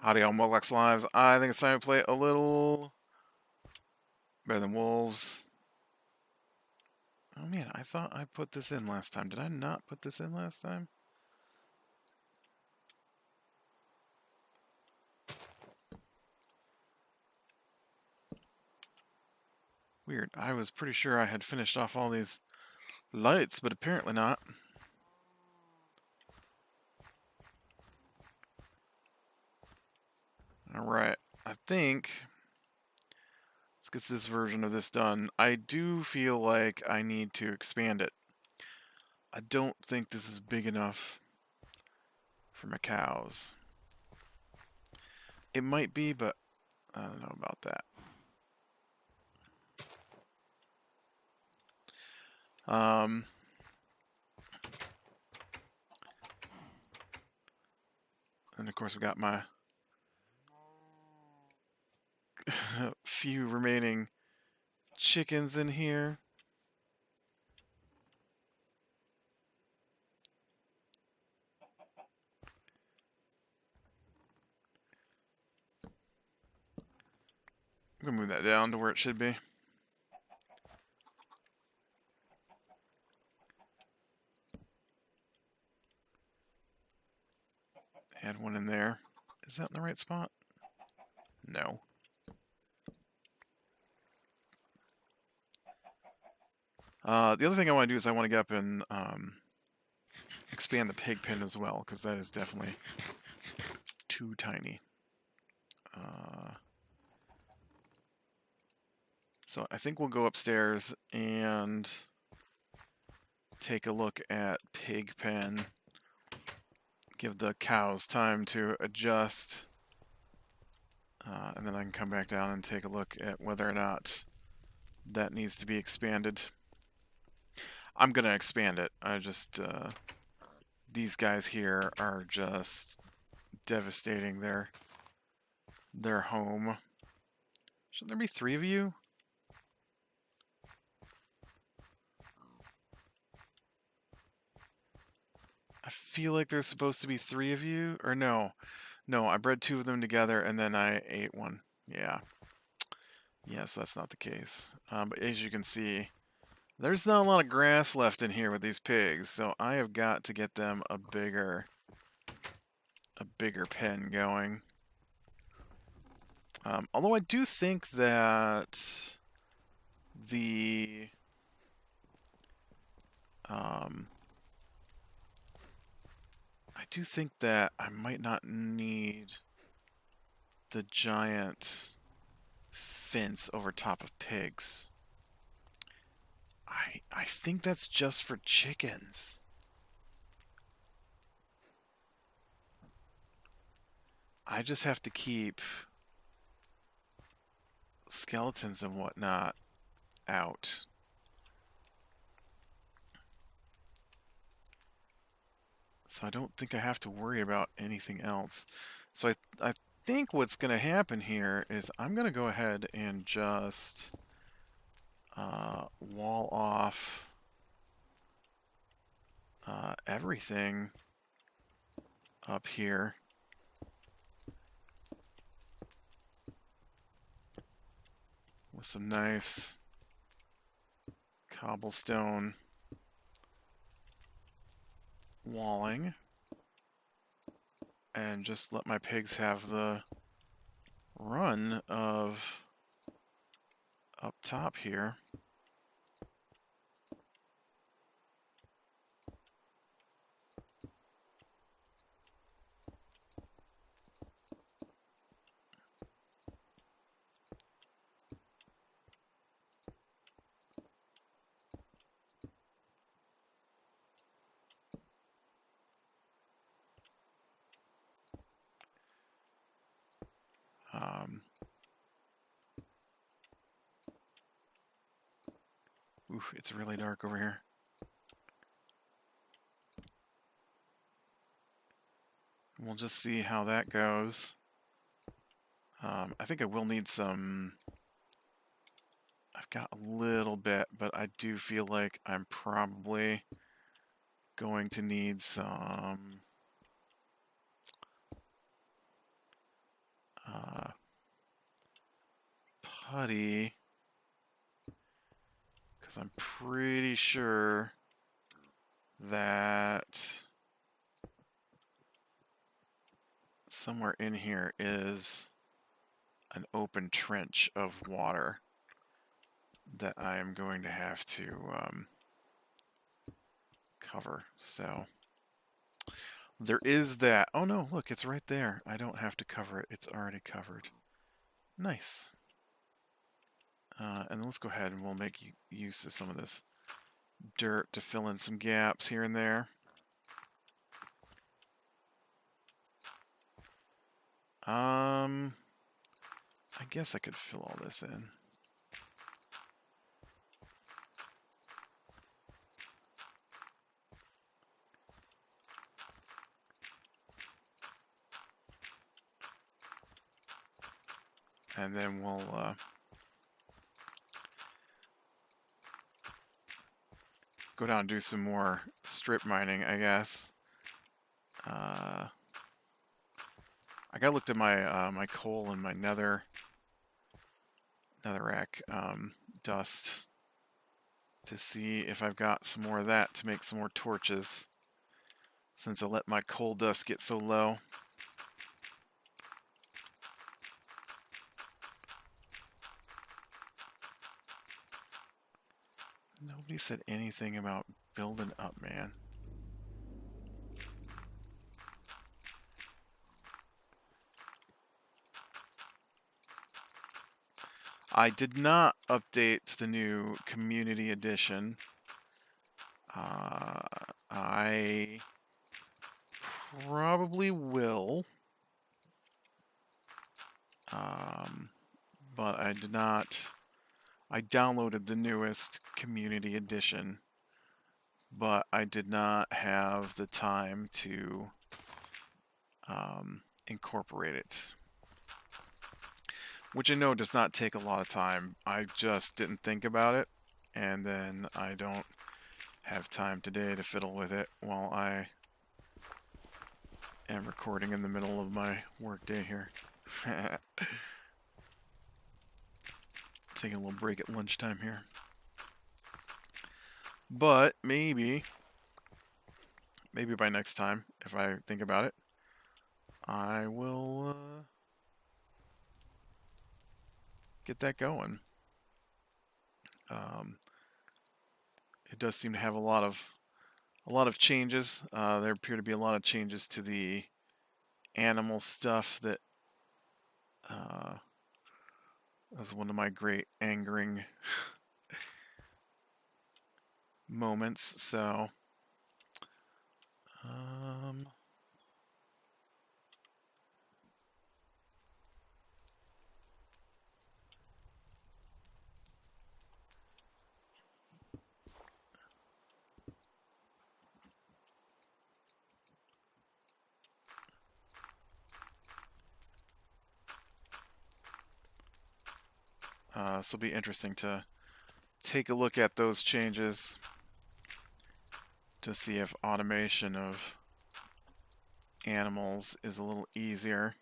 Howdy, all Mojang Lives. I think it's time to play a little better than wolves. Oh man, I thought I put this in last time. Did I not put this in last time? Weird. I was pretty sure I had finished off all these lights, but apparently not. Alright, I think let's get this version of this done. I do feel like I need to expand it. I don't think this is big enough for my cows. It might be, but I don't know about that. And of course we got my few remaining chickens in here. I'm gonna move that down to where it should be. Add one in there. Is that in the right spot? No. The other thing I want to do is I want to get up and expand the pig pen as well, because that is definitely too tiny. So I think we'll go upstairs and take a look at pig pen. Give the cows time to adjust. And then I can come back down and take a look at whether or not that needs to be expanded. I'm gonna expand it. I just these guys here are just devastating their home. Shouldn't there be 3 of you? I feel like there's supposed to be 3 of you, or no. No, I bred 2 of them together and then I ate one. Yeah. Yes, that's not the case. But as you can see, there's not a lot of grass left in here with these pigs, so I have got to get them a bigger pen going. Although I do think that the I do think that I might not need the giant fence over top of pigs. I think that's just for chickens. I just have to keep skeletons and whatnot out. So I don't think I have to worry about anything else. So I think what's going to happen here is I'm going to go ahead and just wall off everything up here. With some nice cobblestone walling. And just let my pigs have the run of up top here. Oof, it's really dark over here. We'll just see how that goes. I think I will need some... I've got a little bit, but I do feel like I'm probably going to need some putty, because I'm pretty sure that somewhere in here is an open trench of water that I am going to have to cover. So there is that. Oh no, look, it's right there. I don't have to cover it. It's already covered. Nice. And let's go ahead and we'll make use of some of this dirt to fill in some gaps here and there. I guess I could fill all this in. And then we'll go down and do some more strip mining, I guess. I gotta look at my my coal and my netherrack dust to see if I've got some more of that to make some more torches, since I let my coal dust get so low. Nobody said anything about building up, man. I did not update the new community edition. I probably will. But I did not. I downloaded the newest community edition, but I did not have the time to incorporate it. Which I know does not take a lot of time. I just didn't think about it, and then I don't have time today to fiddle with it while I am recording in the middle of my workday here. Taking a little break at lunchtime here. But maybe by next time, if I think about it, I will get that going. It does seem to have a lot of changes. There appear to be a lot of changes to the animal stuff that was one of my great angering moments. So, this will be interesting to take a look at those changes to see if automation of animals is a little easier.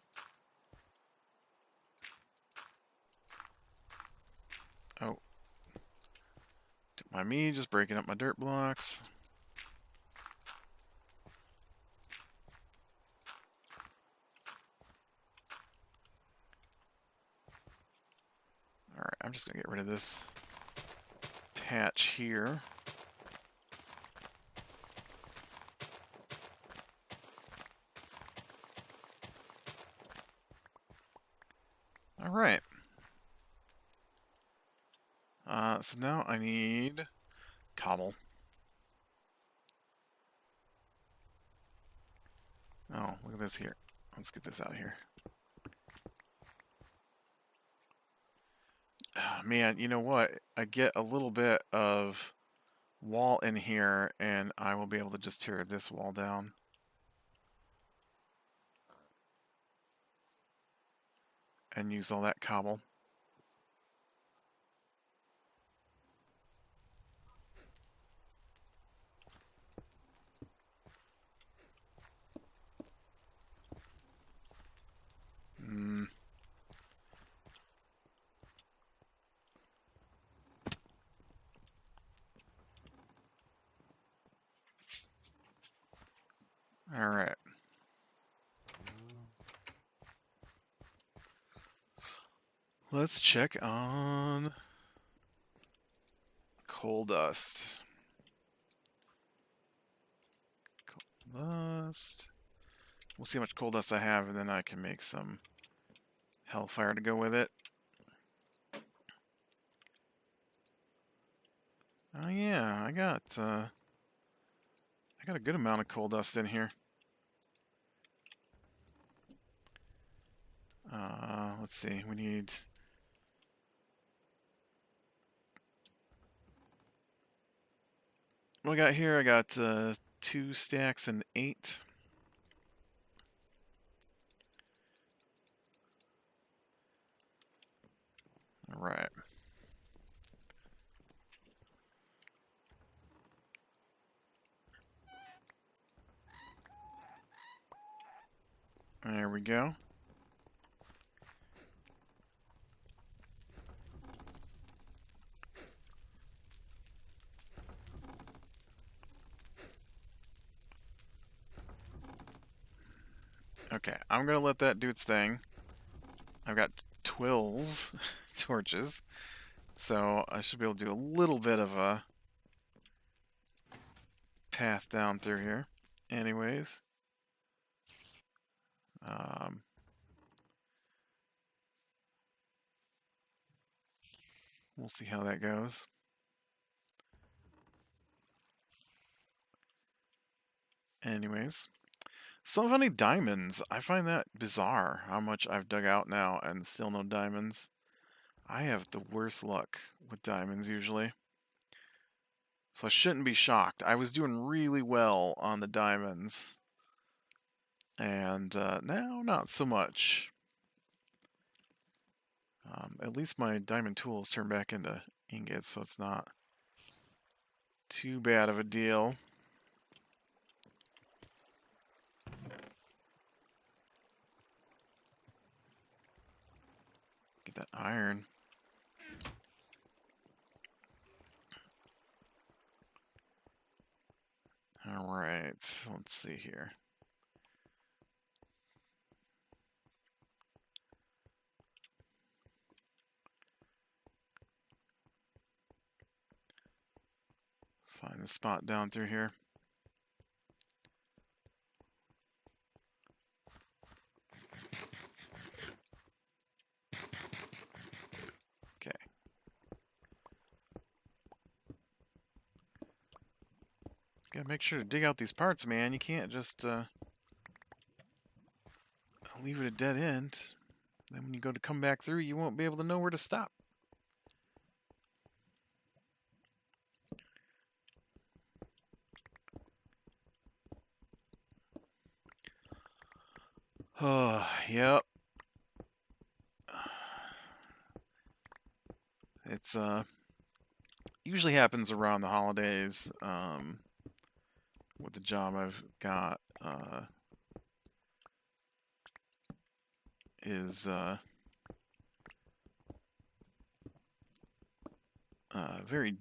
Oh, don't mind me just breaking up my dirt blocks. Alright, I'm just going to get rid of this patch here. Alright. So now I need cobble. Oh, look at this here. Let's get this out of here. Man, you know what? I get a little bit of wall in here, and I will be able to just tear this wall down. And use all that cobble. All right. Let's check on coal dust. Coal dust. We'll see how much coal dust I have, and then I can make some hellfire to go with it. Oh yeah, I got a good amount of coal dust in here. Let's see. We need. What I got here? I got 2 stacks and 8. All right. There we go. Okay, I'm gonna let that do its thing. I've got 12 torches, so I should be able to do a little bit of a path down through here. Anyways, we'll see how that goes. Anyways, so funny diamonds. I find that bizarre how much I've dug out now and still no diamonds. I have the worst luck with diamonds usually. So I shouldn't be shocked. I was doing really well on the diamonds. And now not so much. At least my diamond tools turn back into ingots, so it's not too bad of a deal. Get that iron. Alright, let's see here. Find the spot down through here. Okay. Gotta make sure to dig out these parts, man. You can't just leave it a dead end. Then when you go to come back through, you won't be able to know where to stop. Oh, yep. It's usually happens around the holidays. With the job I've got, is very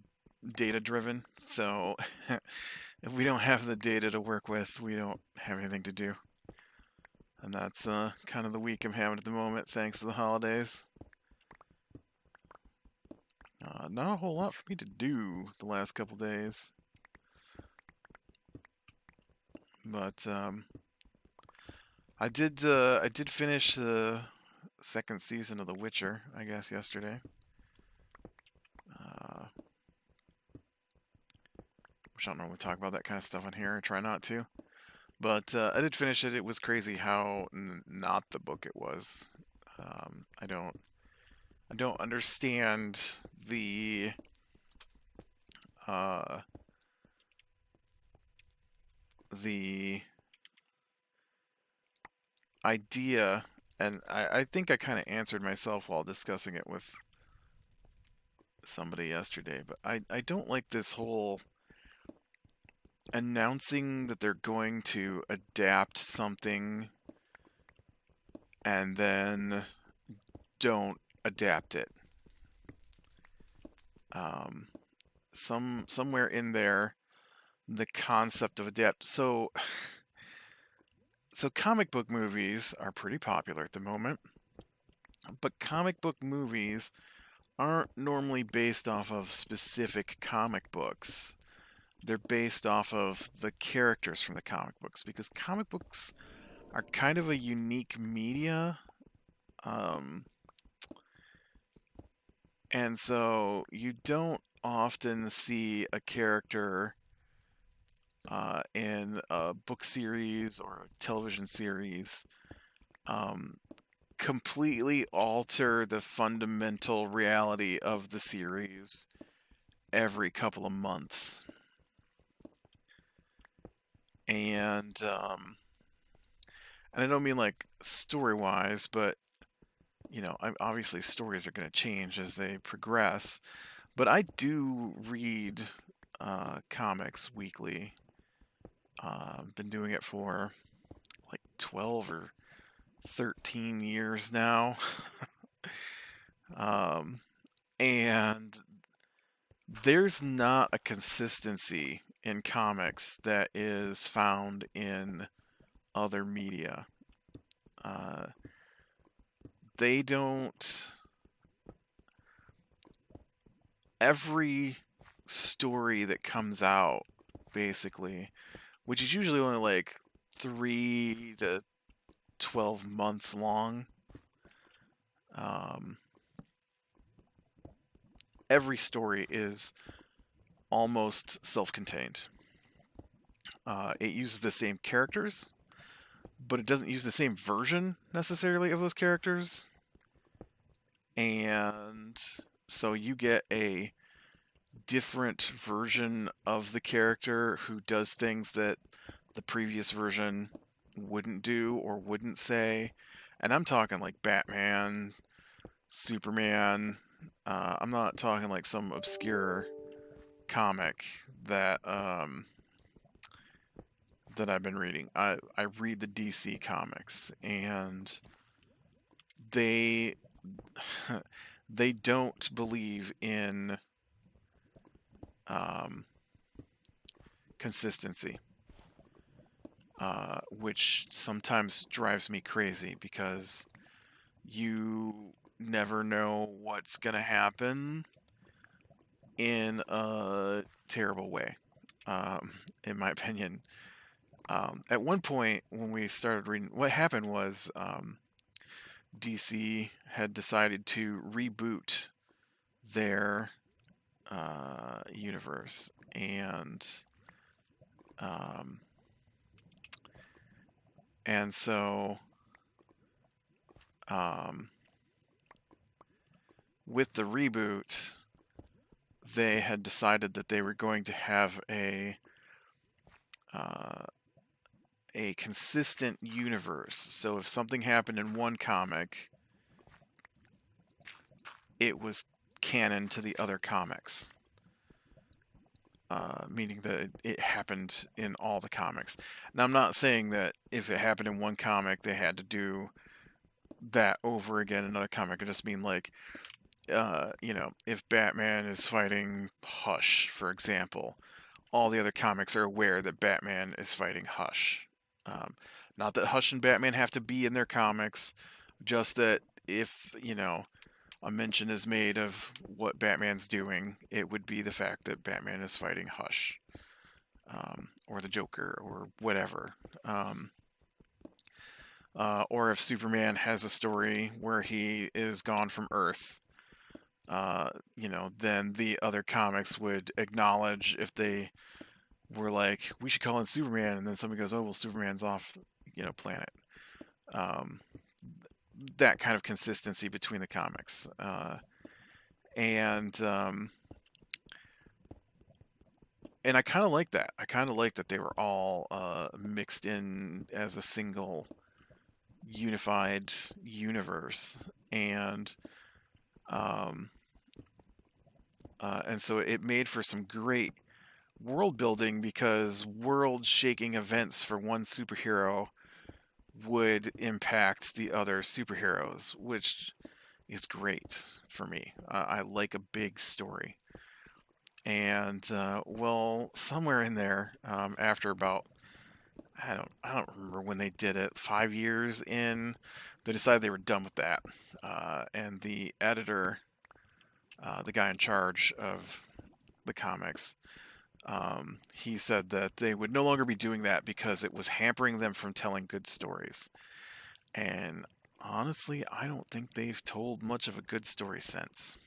data driven. So if we don't have the data to work with, we don't have anything to do. And that's kind of the week I'm having at the moment, thanks to the holidays. Not a whole lot for me to do the last couple days. But I did finish the 2nd season of The Witcher, I guess, yesterday. Which I don't normally talk about that kind of stuff on here. I try not to. But I did finish it. It was crazy how not the book it was. I don't understand the idea, and I think I kind of answered myself while discussing it with somebody yesterday, but I don't like this whole announcing that they're going to adapt something and then don't adapt it. Somewhere in there, the concept of adapt. So So comic book movies are pretty popular at the moment, but comic book movies aren't normally based off of specific comic books. They're based off of the characters from the comic books because comic books are kind of a unique media. Um, and so you don't often see a character in a book series or a television series um, completely alter the fundamental reality of the series every couple of months. And I don't mean like story wise, but obviously stories are going to change as they progress. But I do read comics weekly. Been doing it for like 12 or 13 years now. um, and there's not a consistency in comics that is found in other media. Uh, they don't. Every story that comes out, basically, which is usually only like 3 to 12 months long, um, every story is almost self contained. It uses the same characters, but it doesn't use the same version necessarily of those characters. And so you get a different version of the character who does things that the previous version wouldn't do or wouldn't say. And I'm talking like Batman, Superman. I'm not talking like some obscure comic that that I've been reading. I read the DC comics, and they they don't believe in um, consistency, which sometimes drives me crazy because you never know what's gonna happen in a terrible way, in my opinion. At one point, when we started reading, what happened was DC had decided to reboot their universe, um, and so um, with the reboot, they had decided that they were going to have uh, a consistent universe. So if something happened in one comic, it was canon to the other comics. Meaning that it happened in all the comics. Now, I'm not saying that if it happened in one comic, they had to do that over again in another comic. I just mean like, if Batman is fighting Hush, for example, all the other comics are aware that Batman is fighting Hush. Um, Not that Hush and Batman have to be in their comics, just that if, a mention is made of what Batman's doing, it would be the fact that Batman is fighting Hush, or the Joker, or whatever. Or if Superman has a story where he is gone from Earth, then the other comics would acknowledge if they were like, we should call in Superman, and then somebody goes, oh, well, Superman's off, planet. Um, that kind of consistency between the comics. And I kind of like that. I kind of like that they were all mixed in as a single unified universe, um, and so it made for some great world building because world shaking events for one superhero would impact the other superheroes, which is great for me. I like a big story. And, well, somewhere in there, after about I don't remember when they did it. 5 years in, they decided they were done with that, and the editor, the guy in charge of the comics, he said that they would no longer be doing that because it was hampering them from telling good stories. And honestly, I don't think they've told much of a good story since.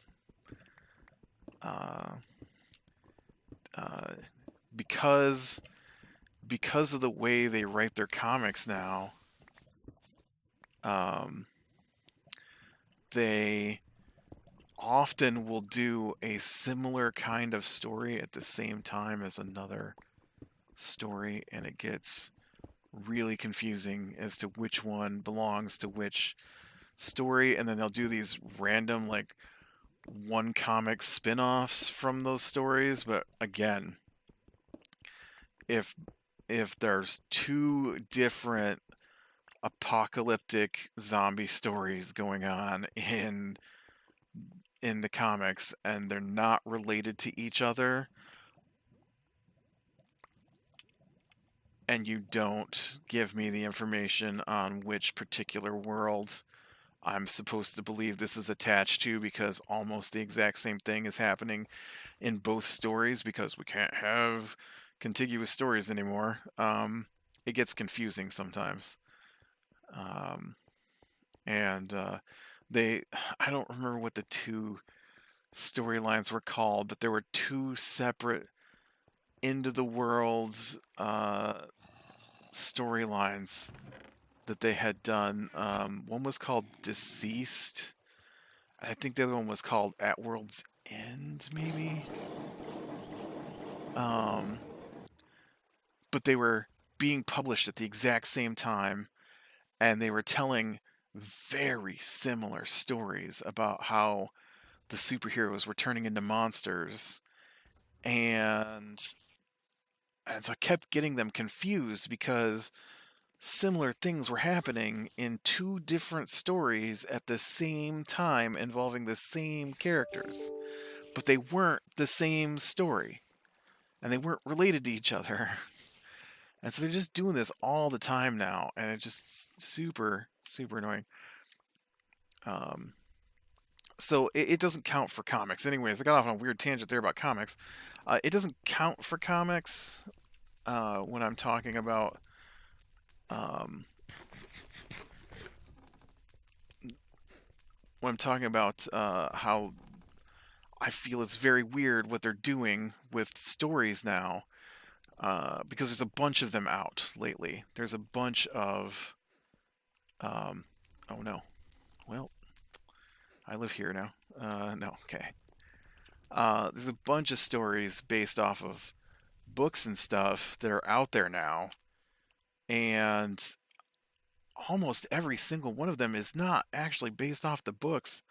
Uh, uh, because of the way they write their comics now, um, they often will do a similar kind of story at the same time as another story, and it gets really confusing as to which one belongs to which story. And then they'll do these random, like, one comic spin-offs from those stories. But again, if there's two different apocalyptic zombie stories going on in the comics and they're not related to each other, and you don't give me the information on which particular world I'm supposed to believe this is attached to, because almost the exact same thing is happening in both stories, because we can't have contiguous stories anymore, it gets confusing sometimes. Um, and they, I don't remember what the two storylines were called, but there were two separate into the worlds storylines that they had done. One was called Deceased. I think the other one was called At World's End, maybe. Um, but they were being published at the exact same time, and they were telling very similar stories about how the superheroes were turning into monsters, and so I kept getting them confused because similar things were happening in two different stories at the same time involving the same characters, but they weren't the same story and they weren't related to each other. And so they're just doing this all the time now, and it's just super, super annoying. Um, so it doesn't count for comics. Anyways, I got off on a weird tangent there about comics. It doesn't count for comics when I'm talking about um, how I feel it's very weird what they're doing with stories now, because there's a bunch of them out lately. There's a bunch of um, oh no, well, I live here now. No, okay. There's a bunch of stories based off of books and stuff that are out there now, and almost every single one of them is not actually based off the books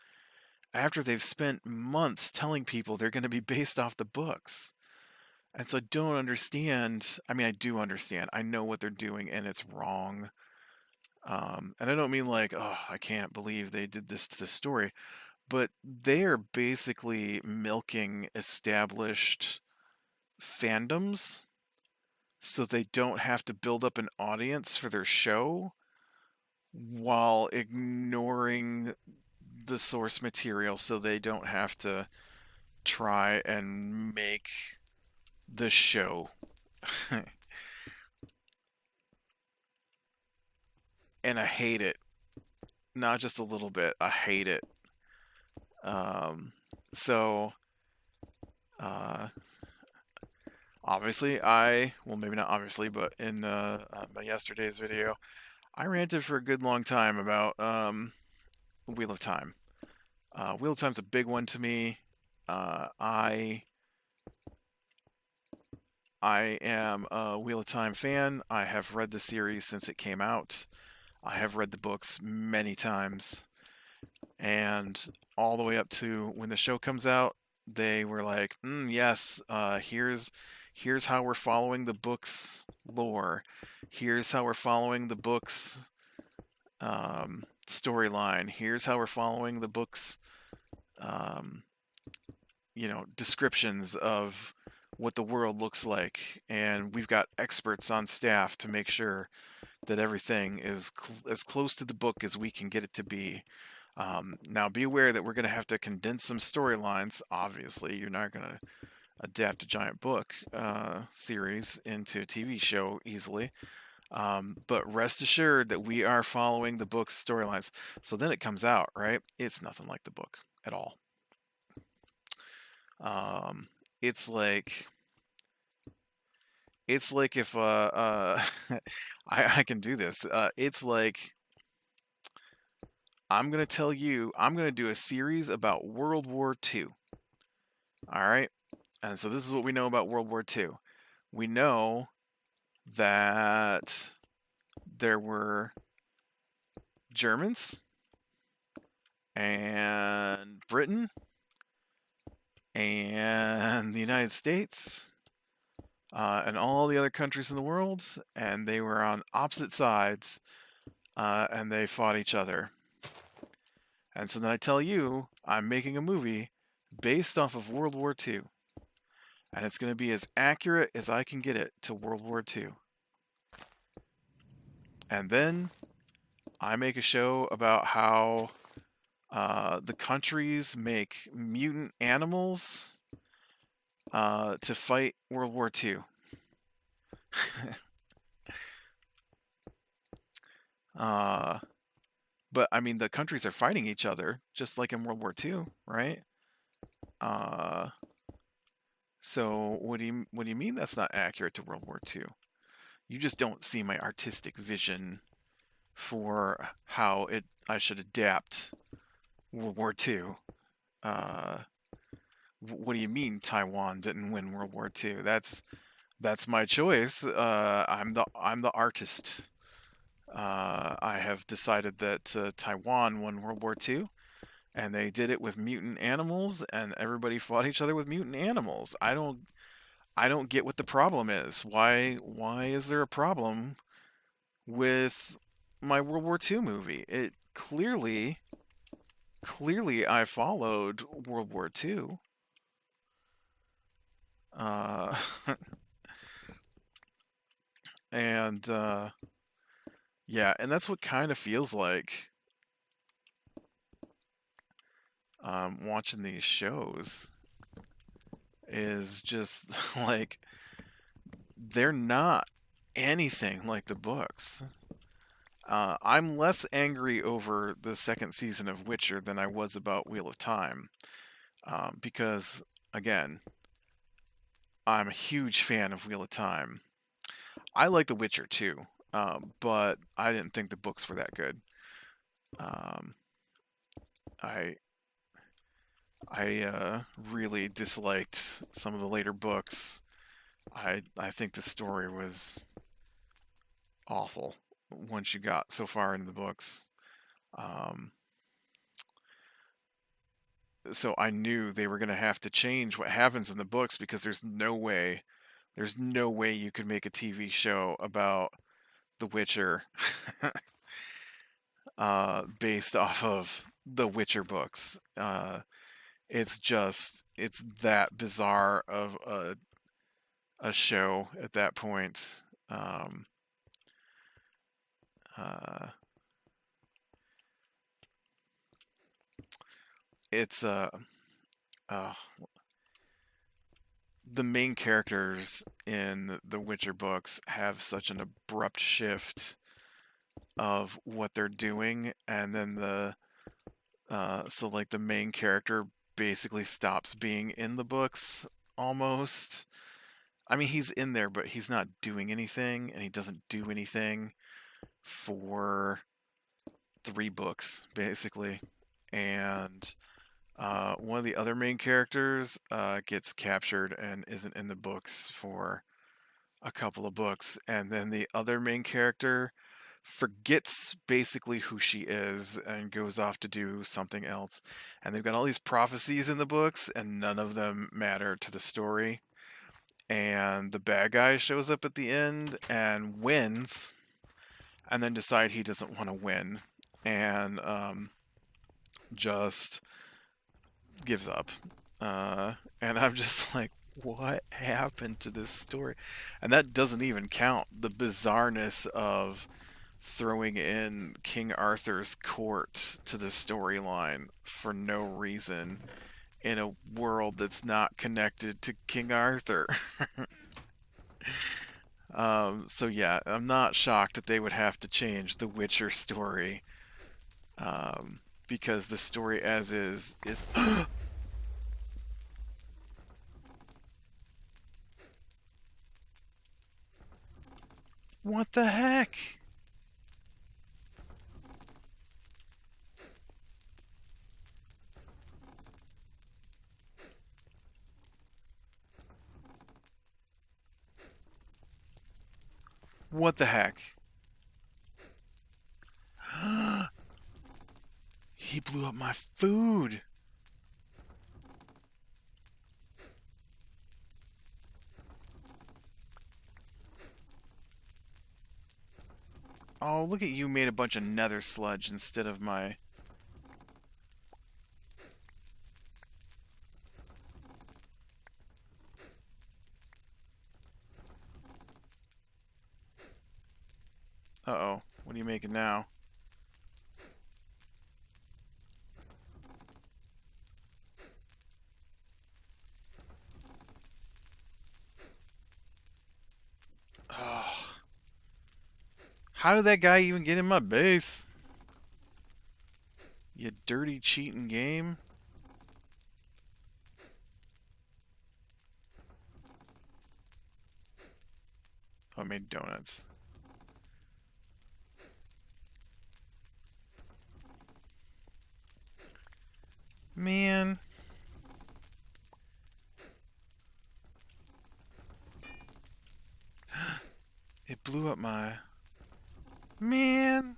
after they've spent months telling people they're going to be based off the books. And so I don't understand. I mean, I do understand. I know what they're doing and it's wrong. And I don't mean like, oh, I can't believe they did this to the story, but they are basically milking established fandoms so they don't have to build up an audience for their show while ignoring the source material so they don't have to try and make the show. And I hate it. Not just a little bit. I hate it. Um, so, uh, obviously, well, maybe not obviously, but in my yesterday's video, I ranted for a good long time about Wheel of Time. Wheel of Time's a big one to me. I am a Wheel of Time fan. I have read the series since it came out. I have read the books many times. And all the way up to when the show comes out, they were like, yes, here's how we're following the book's lore. Here's how we're following the book's storyline. Here's how we're following the book's, descriptions of what the world looks like, and we've got experts on staff to make sure that everything is as close to the book as we can get it to be. Now, be aware that we're going to have to condense some storylines. Obviously, you're not going to adapt a giant book series into a TV show easily. But rest assured that we are following the book's storylines. So then it comes out, right? It's nothing like the book at all. It's like if I can do this. It's like I'm gonna tell you I'm gonna do a series about World War II. All right, and so this is what we know about World War II. We know that there were Germans and Britain and the United States and all the other countries in the world, and they were on opposite sides, and they fought each other. And so then I tell you, I'm making a movie based off of World War II, and it's going to be as accurate as I can get it to World War II. And then I make a show about how the countries make mutant animals to fight World War II. But I mean, the countries are fighting each other just like in World War II, right? Uh, so what do you mean that's not accurate to World War II? You just don't see my artistic vision for how I should adapt World War II. Uh, what do you mean Taiwan didn't win World War II? That's my choice. I'm the artist. I have decided that Taiwan won World War II, and they did it with mutant animals, and everybody fought each other with mutant animals. I don't get what the problem is. Why is there a problem with my World War II movie? It clearly I followed World War II. Uh, and yeah, and that's what kind of feels like watching these shows is just like they're not anything like the books. I'm less angry over the second season of Witcher than I was about Wheel of Time, because again, I'm a huge fan of Wheel of Time. I like The Witcher too, but I didn't think the books were that good. Um, I I really disliked some of the later books. I think the story was awful once you got so far into the books. Um, so I knew they were going to have to change what happens in the books because there's no way you could make a TV show about The Witcher based off of the Witcher books. It's that bizarre of a show at that point. Uh, it's uh, the main characters in the Witcher books have such an abrupt shift of what they're doing, and then so like the main character basically stops being in the books almost. I mean, he's in there, but he's not doing anything, and he doesn't do anything for 3 books basically. And one of the other main characters gets captured and isn't in the books for a couple of books, and then the other main character forgets basically who she is and goes off to do something else. And they've got all these prophecies in the books, and none of them matter to the story. And the bad guy shows up at the end and wins, and then decide he doesn't want to win, and just gives up. And I'm just like, What happened to this story? And that doesn't even count the bizarreness of throwing in King Arthur's court to the storyline for no reason in a world that's not connected to King Arthur. So yeah, I'm not shocked that they would have to change the Witcher story, because the story as is. What the heck? What the heck? He blew up my food. Oh, look at you made a bunch of nether sludge instead of my... Uh-oh. What are you making now? Oh. How did that guy even get in my base? You dirty cheating game. Oh, I made donuts. Man. It blew up my... Man.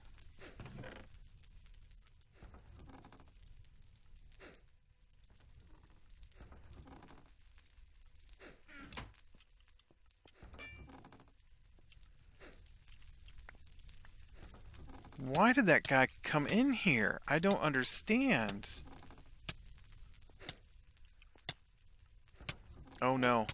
Why did that guy come in here? I don't understand. Oh no.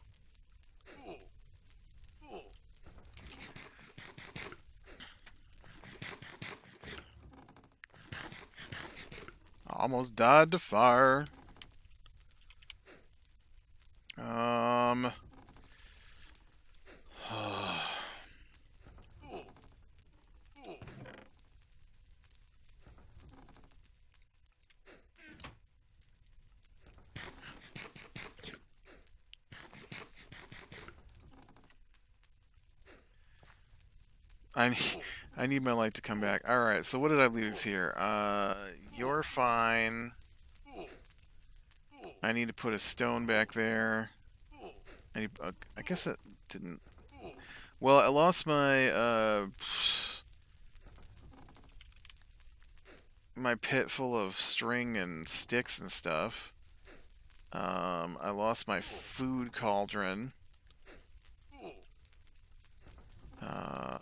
Almost died to fire. I need, I need my light to come back. Alright, so what did I lose here? You're fine. I need to put a stone back there. I guess that didn't... Well, I lost my, my pit full of string and sticks and stuff. I lost my food cauldron. Um,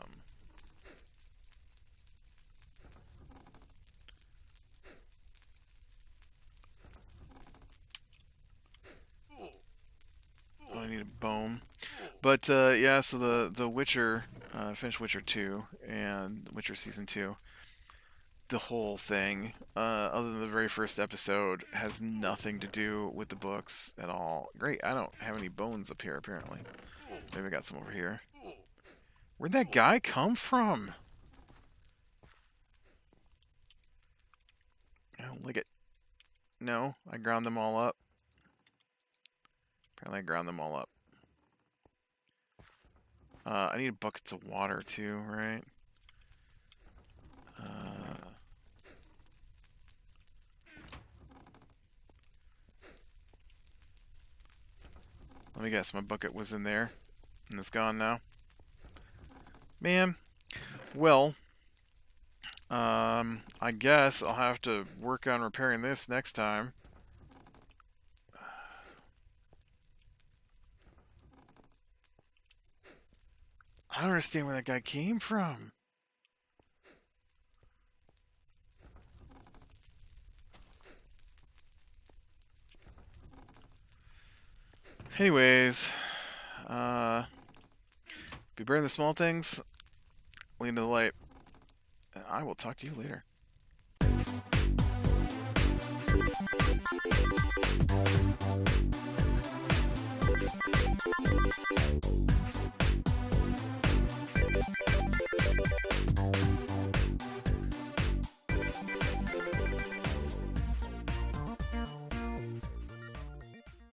I need a bone. But yeah, so the Witcher, finished Witcher 2 and Witcher Season 2. The whole thing, other than the very first episode, has nothing to do with the books at all. Great, I don't have any bones up here apparently. Maybe I got some over here. Where'd that guy come from? I don't like it. No, I ground them all up. Apparently I ground them all up. I need buckets of water too, right? Let me guess, my bucket was in there, and it's gone now. Man, well, I guess I'll have to work on repairing this next time. I don't understand where that guy came from. Anyways, be burning the small things, lean to the light, and I will talk to you later.